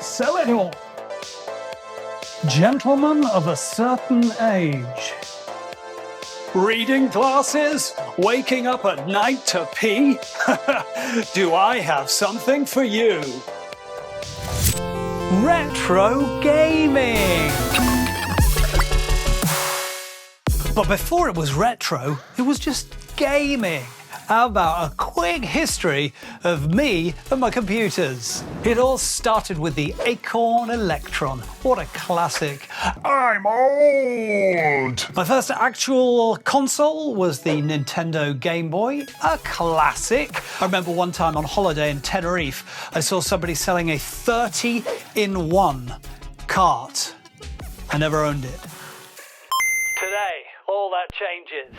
So anyway, gentlemen of a certain age, reading glasses, waking up at night to pee? Do I have something for you? Retro gaming! But before it was retro, it was just gaming. How about a quick history of me and my computers? It all started with the Acorn Electron. What a classic. I'm old! My first actual console was the Nintendo Game Boy, a classic. I remember one time on holiday in Tenerife, I saw somebody selling a 30-in-1 cart. I never owned it. Today, all that changes.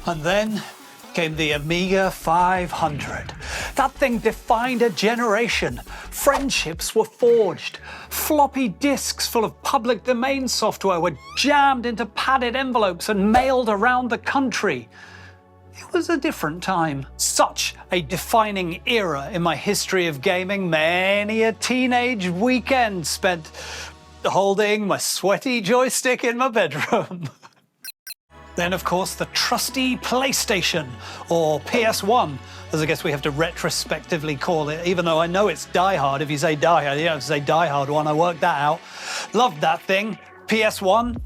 And then came the Amiga 500. That thing defined a generation. Friendships were forged. Floppy disks full of public domain software were jammed into padded envelopes and mailed around the country. It was a different time. Such a defining era in my history of gaming. Many a teenage weekend spent holding my sweaty joystick in my bedroom. Then, of course, the trusty PlayStation, or PS1, as I guess we have to retrospectively call it, even though I know it's Die Hard. If you say Die Hard, you have to say Die Hard 1. I worked that out. Loved that thing. PS1,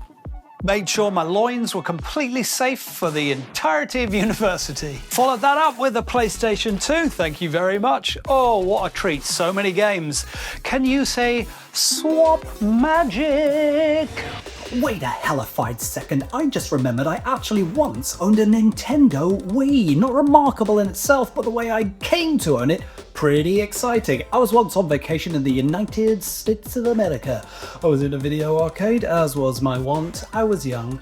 made sure my loins were completely safe for the entirety of university. Followed that up with the PlayStation 2, thank you very much. Oh, what a treat, so many games. Can you say swap magic? Wait a hellified second, I just remembered I actually once owned a Nintendo Wii. Not remarkable in itself, but the way I came to own it, pretty exciting. I was once on vacation in the United States of America. I was in a video arcade, as was my wont. I was young,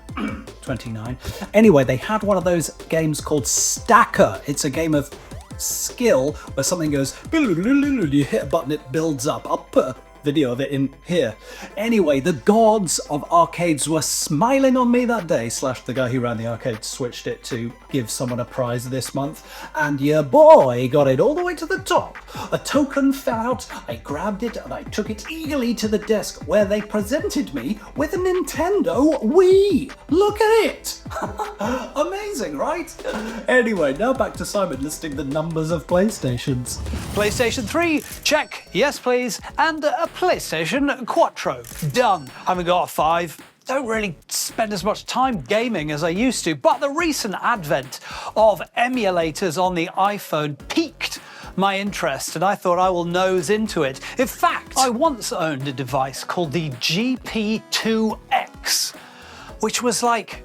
29. Anyway, they had one of those games called Stacker. It's a game of skill where something goes, you hit a button, it builds up. I'll put a video of it in here. Anyway, the gods of arcades were smiling on me that day, / the guy who ran the arcade switched it to give someone a prize this month, and your boy got it all the way to the top. A token fell out, I grabbed it and I took it eagerly to the desk where they presented me with a Nintendo Wii. Look at it! Amazing, right? Anyway, now back to Simon listing the numbers of PlayStations. PlayStation 3, check, yes please, and a PlayStation Quattro, done. Haven't got a 5. Don't really spend as much time gaming as I used to, but the recent advent of emulators on the iPhone piqued my interest, and I thought I will nose into it. In fact, I once owned a device called the GP2X, which was like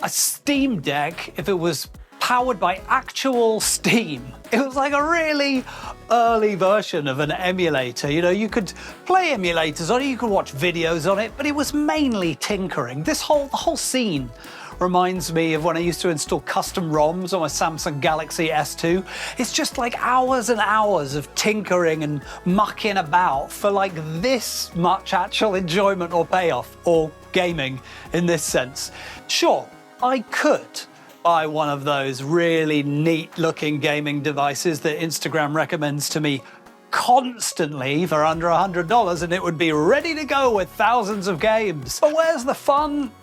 a Steam Deck if it was powered by actual Steam. It was like a really early version of an emulator. You know, you could play emulators on it, you could watch videos on it, but it was mainly tinkering. The whole scene reminds me of when I used to install custom ROMs on my Samsung Galaxy S2. It's just like hours and hours of tinkering and mucking about for like this much actual enjoyment or payoff, or gaming in this sense. Sure, I could buy one of those really neat looking gaming devices that Instagram recommends to me constantly for under $100, and it would be ready to go with thousands of games. But where's the fun /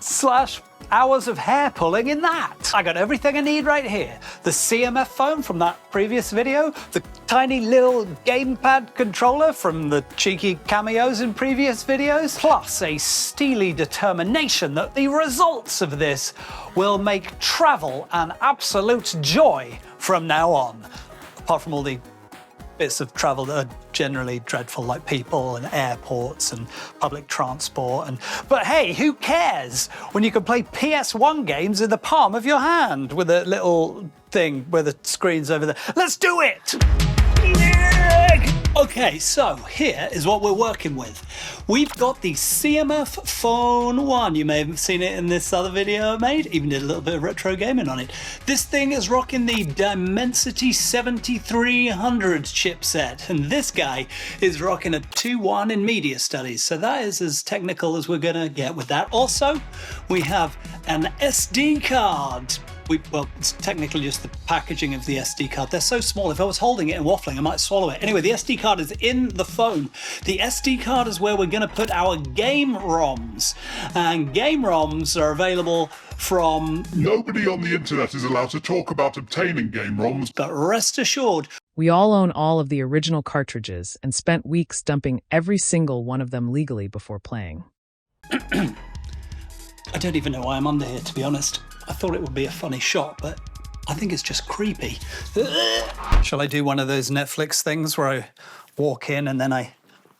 hours of hair pulling in that? I got everything I need right here. The CMF phone from that previous video, the tiny little gamepad controller from the cheeky cameos in previous videos, plus a steely determination that the results of this will make travel an absolute joy from now on. Apart from all the bits of travel that are generally dreadful, like people and airports and public transport. But hey, who cares when you can play PS1 games in the palm of your hand with a little thing where the screen's over there. Let's do it! Okay, so here is what we're working with. We've got the CMF Phone 1. You may have seen it in this other video I made, even did a little bit of retro gaming on it. This thing is rocking the Dimensity 7300 chipset, and this guy is rocking a 2.1 in media studies, so that is as technical as we're gonna get with that. Also, we have an SD card. well, it's technically just the packaging of the SD card. They're so small, if I was holding it and waffling, I might swallow it. Anyway, the SD card is in the phone. The SD card is where we're going to put our game ROMs. And game ROMs are available from... Nobody on the internet is allowed to talk about obtaining game ROMs. But rest assured, we all own all of the original cartridges and spent weeks dumping every single one of them legally before playing. I don't even know why I'm under here, to be honest. I thought it would be a funny shot, but I think it's just creepy. Shall I do one of those Netflix things where I walk in and then I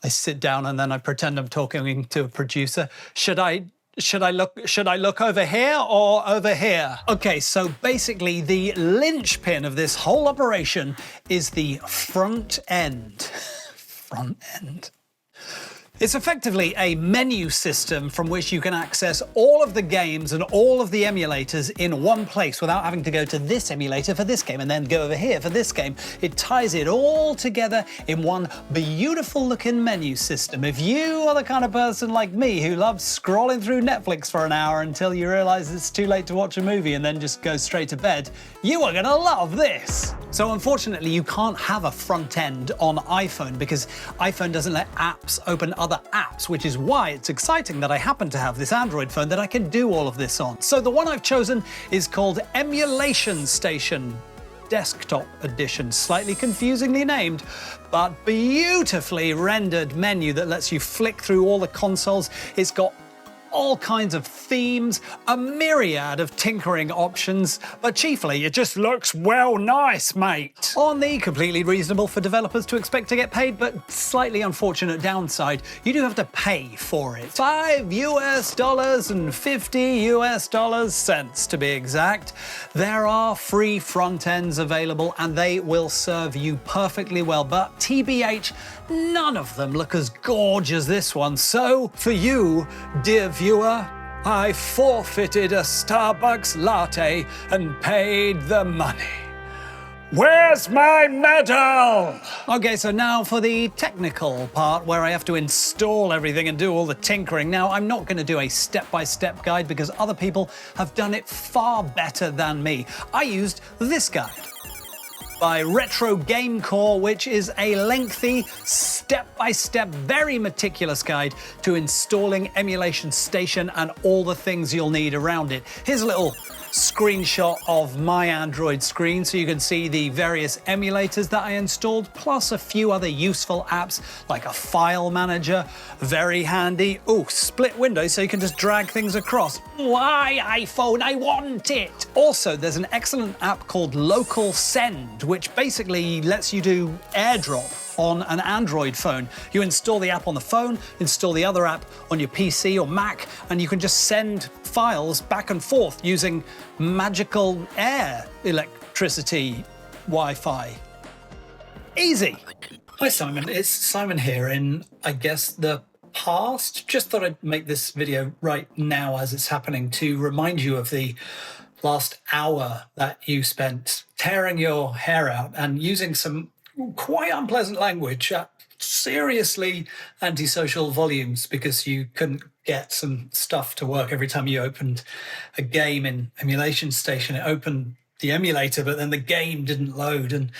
sit down and then I pretend I'm talking to a producer? Should I look over here or over here? Okay, so basically the linchpin of this whole operation is the front end. Front end. It's effectively a menu system from which you can access all of the games and all of the emulators in one place without having to go to this emulator for this game and then go over here for this game. It ties it all together in one beautiful looking menu system. If you are the kind of person like me who loves scrolling through Netflix for an hour until you realize it's too late to watch a movie and then just go straight to bed, you are gonna love this. So unfortunately, you can't have a front end on iPhone because iPhone doesn't let apps open other apps, which is why it's exciting that I happen to have this Android phone that I can do all of this on. So the one I've chosen is called Emulation Station Desktop Edition, slightly confusingly named, but beautifully rendered menu that lets you flick through all the consoles. It's got all kinds of themes, a myriad of tinkering options, but chiefly it just looks well nice, mate. On the completely reasonable for developers to expect to get paid, but slightly unfortunate downside, you do have to pay for it. $5 and 50 cents to be exact. There are free front ends available and they will serve you perfectly well, but TBH, none of them look as gorgeous as this one. So for you, dear viewer, I forfeited a Starbucks latte and paid the money. Where's my medal? Okay, so now for the technical part where I have to install everything and do all the tinkering. Now, I'm not going to do a step-by-step guide because other people have done it far better than me. I used this guide by Retro Game Core, which is a lengthy, step-by-step, very meticulous guide to installing Emulation Station and all the things you'll need around it. Here's a little screenshot of my Android screen so you can see the various emulators that I installed, plus a few other useful apps like a file manager, very handy. Oh, split window so you can just drag things across. Why, iPhone, I want it! Also, there's an excellent app called Local Send, which basically lets you do AirDrop on an Android phone. You install the app on the phone, install the other app on your PC or Mac, and you can just send files back and forth using magical air electricity Wi-Fi. Easy. Hi Simon, it's Simon here in, I guess, the past. Just thought I'd make this video right now as it's happening to remind you of the last hour that you spent tearing your hair out and using some quite unpleasant language at seriously antisocial volumes because you couldn't get some stuff to work every time you opened a game in Emulation Station. It opened the emulator, but then the game didn't load, and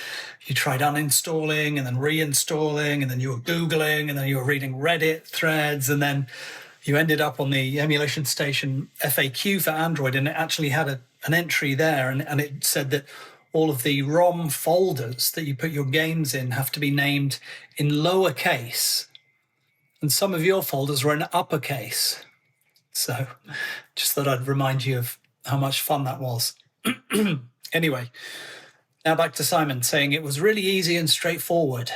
you tried uninstalling and then reinstalling, and then you were Googling, and then you were reading Reddit threads, and then you ended up on the Emulation Station FAQ for Android, and it actually had an entry there, and it said that all of the ROM folders that you put your games in have to be named in lowercase. And some of your folders were in uppercase. So just thought I'd remind you of how much fun that was. Anyway, now back to Simon saying it was really easy and straightforward.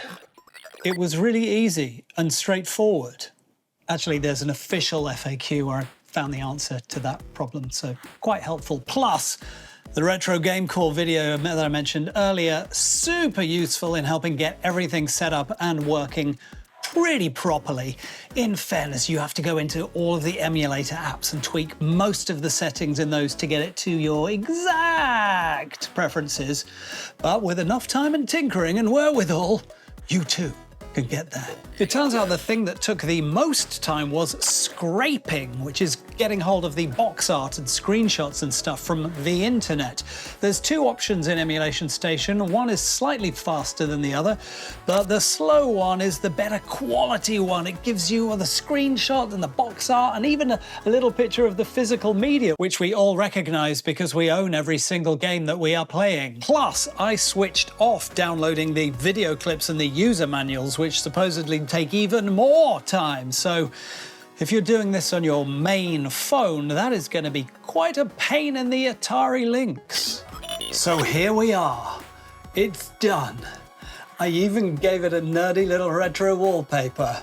It was really easy and straightforward. Actually, there's an official FAQ where I found the answer to that problem, so quite helpful. Plus, the Retro Game Core video that I mentioned earlier, super useful in helping get everything set up and working pretty properly. In fairness, you have to go into all of the emulator apps and tweak most of the settings in those to get it to your exact preferences. But with enough time and tinkering and wherewithal, you too can get there. It turns out the thing that took the most time was scraping, which is getting hold of the box art and screenshots and stuff from the internet. There's two options in Emulation Station. One is slightly faster than the other, but the slow one is the better quality one. It gives you the screenshot and the box art and even a little picture of the physical media, which we all recognize because we own every single game that we are playing. Plus, I switched off downloading the video clips and the user manuals, which supposedly take even more time. So if you're doing this on your main phone, that is going to be quite a pain in the Atari links. So here we are. It's done. I even gave it a nerdy little retro wallpaper.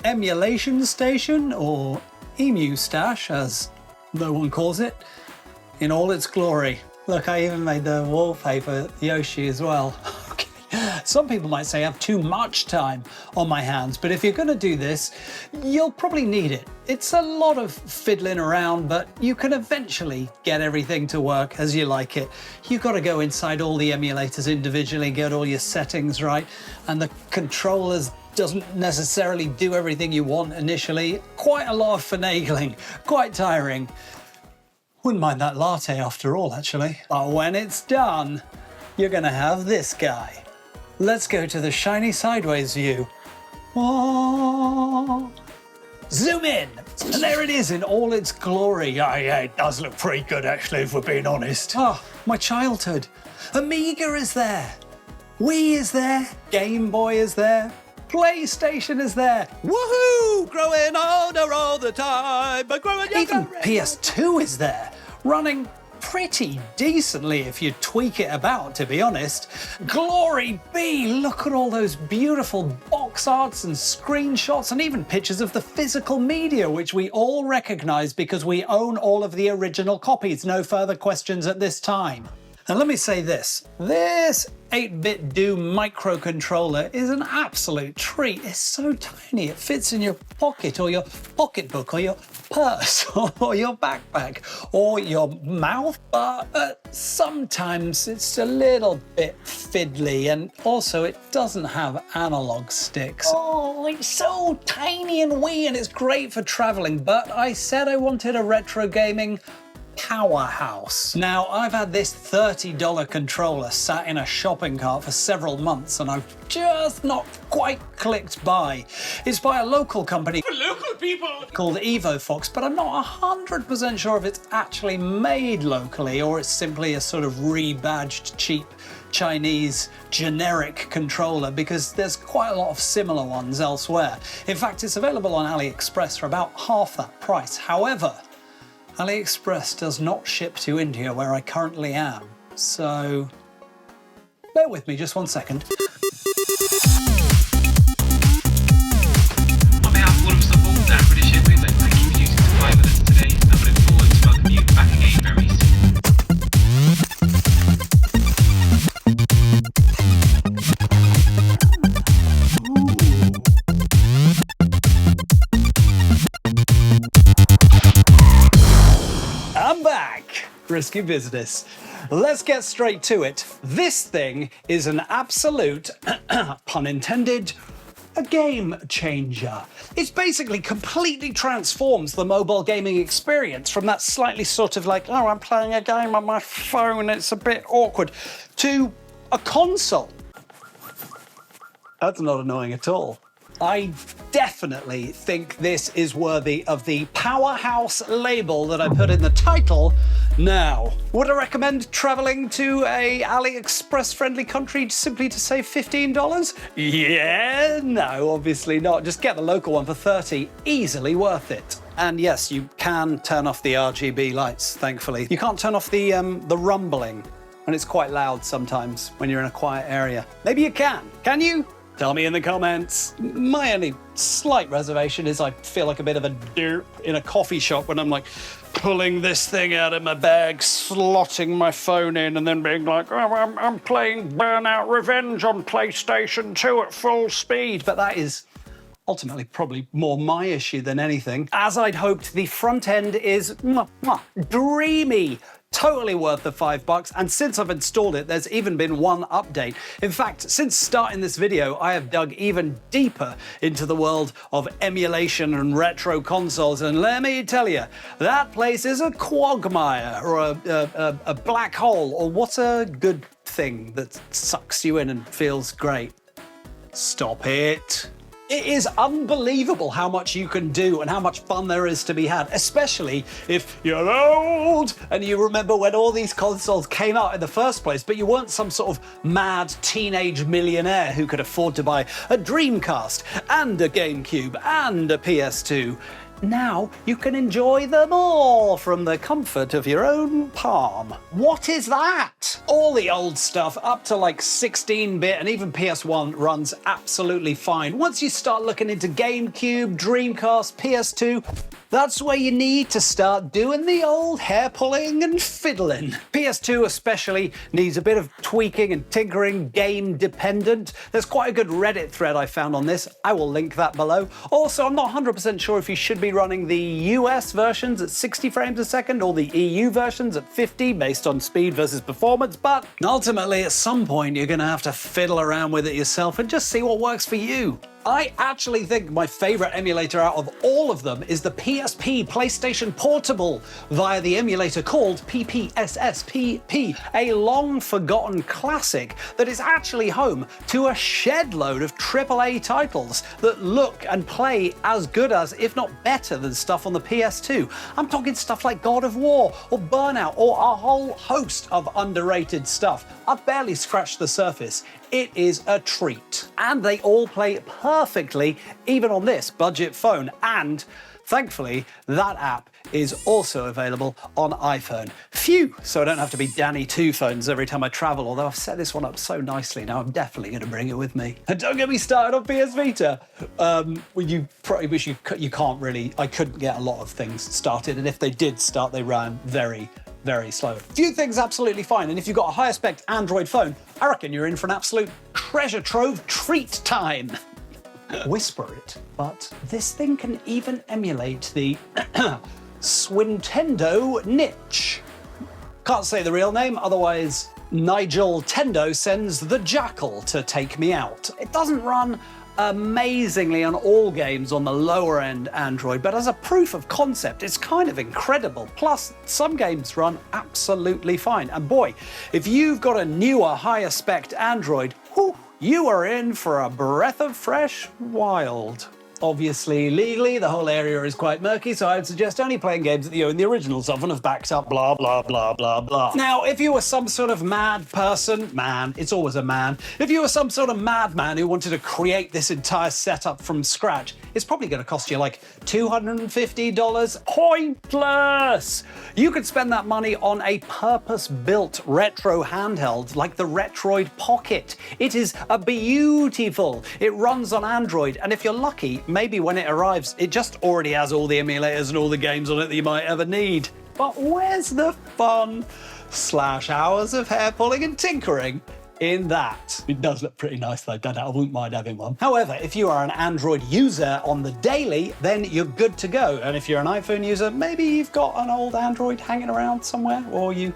Emulation Station, or Emu Stash, as no one calls it, in all its glory. Look, I even made the wallpaper Yoshi as well. Some people might say I have too much time on my hands, but if you're going to do this, you'll probably need it. It's a lot of fiddling around, but you can eventually get everything to work as you like it. You've got to go inside all the emulators individually, get all your settings right, and the controllers doesn't necessarily do everything you want initially. Quite a lot of finagling, quite tiring. Wouldn't mind that latte after all, actually. But when it's done, you're going to have this guy. Let's go to the shiny sideways view. Oh. Zoom in, and there it is in all its glory. Yeah, it does look pretty good actually, if we're being honest. Oh, my childhood. Amiga is there. Wii is there. Game Boy is there. PlayStation is there. Woohoo! Growing older all the time, but growing younger. Even PS2 is there, running pretty decently if you tweak it about, to be honest. Glory be, look at all those beautiful box arts and screenshots and even pictures of the physical media, which we all recognize because we own all of the original copies. No further questions at this time. And let me say this 8-bit Do microcontroller is an absolute treat. It's so tiny, it fits in your pocket or your pocketbook or your purse or your backpack or your mouth, but sometimes it's a little bit fiddly, and also it doesn't have analog sticks. Oh, it's so tiny and wee, and it's great for traveling, but I said I wanted a retro gaming powerhouse. Now, I've had this $30 controller sat in a shopping cart for several months and I've just not quite clicked buy. It's by a local company for local people called EvoFox, but I'm not 100% sure if it's actually made locally or it's simply a sort of rebadged cheap Chinese generic controller, because there's quite a lot of similar ones elsewhere. In fact, it's available on AliExpress for about half that price. However, AliExpress does not ship to India, where I currently am, so bear with me just one second. On behalf of all of us on board and British Airways, I'd like to thank you for choosing to fly with us today, and we look forward to welcoming you back again very soon. I'm back! Risky business. Let's get straight to it. This thing is an absolute, pun intended, a game changer. It basically completely transforms the mobile gaming experience from that slightly sort of like, oh, I'm playing a game on my phone, it's a bit awkward, to a console. That's not annoying at all. I definitely think this is worthy of the powerhouse label that I put in the title. Now, would I recommend traveling to a AliExpress friendly country simply to save $15? Yeah, no, obviously not. Just get the local one for $30, easily worth it. And yes, you can turn off the RGB lights, thankfully. You can't turn off the rumbling, and it's quite loud sometimes when you're in a quiet area. Maybe you can you? Tell me in the comments. My only slight reservation is I feel like a bit of a derp in a coffee shop when I'm like pulling this thing out of my bag, slotting my phone in, and then being like, oh, I'm playing Burnout Revenge on PlayStation 2 at full speed. But that is ultimately probably more my issue than anything. As I'd hoped, the front end is dreamy. Totally worth the $5, and since I've installed it, there's even been one update. In fact, since starting this video, I have dug even deeper into the world of emulation and retro consoles, and let me tell you, that place is a quagmire, or a black hole, or what's a good thing that sucks you in and feels great? Stop it. It is unbelievable how much you can do and how much fun there is to be had, especially if you're old and you remember when all these consoles came out in the first place, but you weren't some sort of mad teenage millionaire who could afford to buy a Dreamcast and a Gamecube and a PS2. Now you can enjoy them all from the comfort of your own palm. What is that? All the old stuff up to like 16-bit and even PS1 runs absolutely fine. Once you start looking into GameCube, Dreamcast, PS2, that's where you need to start doing the old hair pulling and fiddling. PS2 especially needs a bit of tweaking and tinkering, game dependent. There's quite a good Reddit thread I found on this. I will link that below. Also, I'm not 100% sure if you should be running the US versions at 60 frames a second or the EU versions at 50 based on speed versus performance, but ultimately at some point you're gonna have to fiddle around with it yourself and just see what works for you. I actually think my favorite emulator out of all of them is the PSP PlayStation Portable via the emulator called PPSSPP, a long forgotten classic that is actually home to a shed load of AAA titles that look and play as good as, if not better than stuff on the PS2. I'm talking stuff like God of War or Burnout or a whole host of underrated stuff. I've barely scratched the surface. It is a treat. And they all play perfectly, even on this budget phone. And thankfully, that app is also available on iPhone. Phew, so I don't have to be Danny Two Phones every time I travel, although I've set this one up so nicely now, I'm definitely going to bring it with me. And don't get me started on PS Vita. You probably wish you can't really, I couldn't get a lot of things started, and if they did start, they ran very slow. Few things absolutely fine, and if you've got a higher spec Android phone, I reckon you're in for an absolute treasure trove treat time. Whisper it, but this thing can even emulate the Swintendo Nitch. Can't say the real name, otherwise Nigel Tendo sends the jackal to take me out. It doesn't run amazingly on all games on the lower end Android, but as a proof of concept, it's kind of incredible. Plus, some games run absolutely fine. And boy, if you've got a newer, higher spec Android, whew, you are in for a breath of fresh wild. Obviously, legally, the whole area is quite murky, so I would suggest only playing games that you own the originals of and have backed up, blah, blah, blah, blah, blah. Now, if you were some sort of mad person, man, it's always a man, if you were some sort of madman who wanted to create this entire setup from scratch, it's probably going to cost you like $250. Pointless! You could spend that money on a purpose-built retro handheld like the Retroid Pocket. It is beautiful. It runs on Android, and if you're lucky, maybe when it arrives, it just already has all the emulators and all the games on it that you might ever need. But where's the fun / hours of hair pulling and tinkering in that? It does look pretty nice though, don't it? I wouldn't mind having one. However, if you are an Android user on the daily, then you're good to go. And if you're an iPhone user, maybe you've got an old Android hanging around somewhere, or you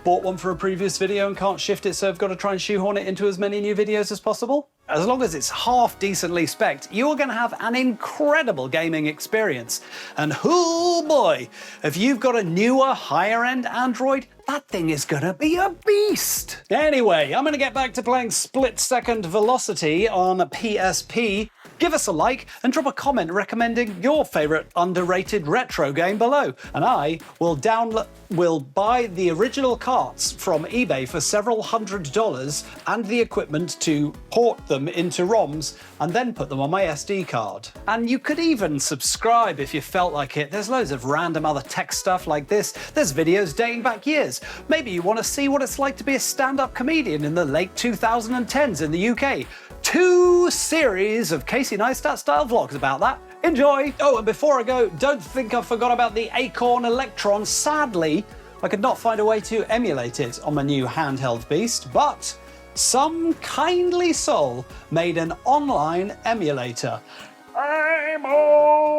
bought one for a previous video and can't shift it, so have got to try and shoehorn it into as many new videos as possible. As long as it's half decently spec'd, you're going to have an incredible gaming experience. And oh boy, if you've got a newer, higher-end Android, that thing is going to be a beast. Anyway, I'm going to get back to playing Split-Second Velocity on PSP. Give us a like and drop a comment recommending your favourite underrated retro game below. And I will buy the original carts from eBay for several $100s and the equipment to port them into ROMs and then put them on my SD card. And you could even subscribe if you felt like it. There's loads of random other tech stuff like this. There's videos dating back years. Maybe you want to see what it's like to be a stand-up comedian in the late 2010s in the UK. 2 series of Casey Neistat style vlogs about that. Enjoy! Oh, and before I go, don't think I forgot about the Acorn Electron. Sadly, I could not find a way to emulate it on my new handheld beast, but some kindly soul made an online emulator. I'm all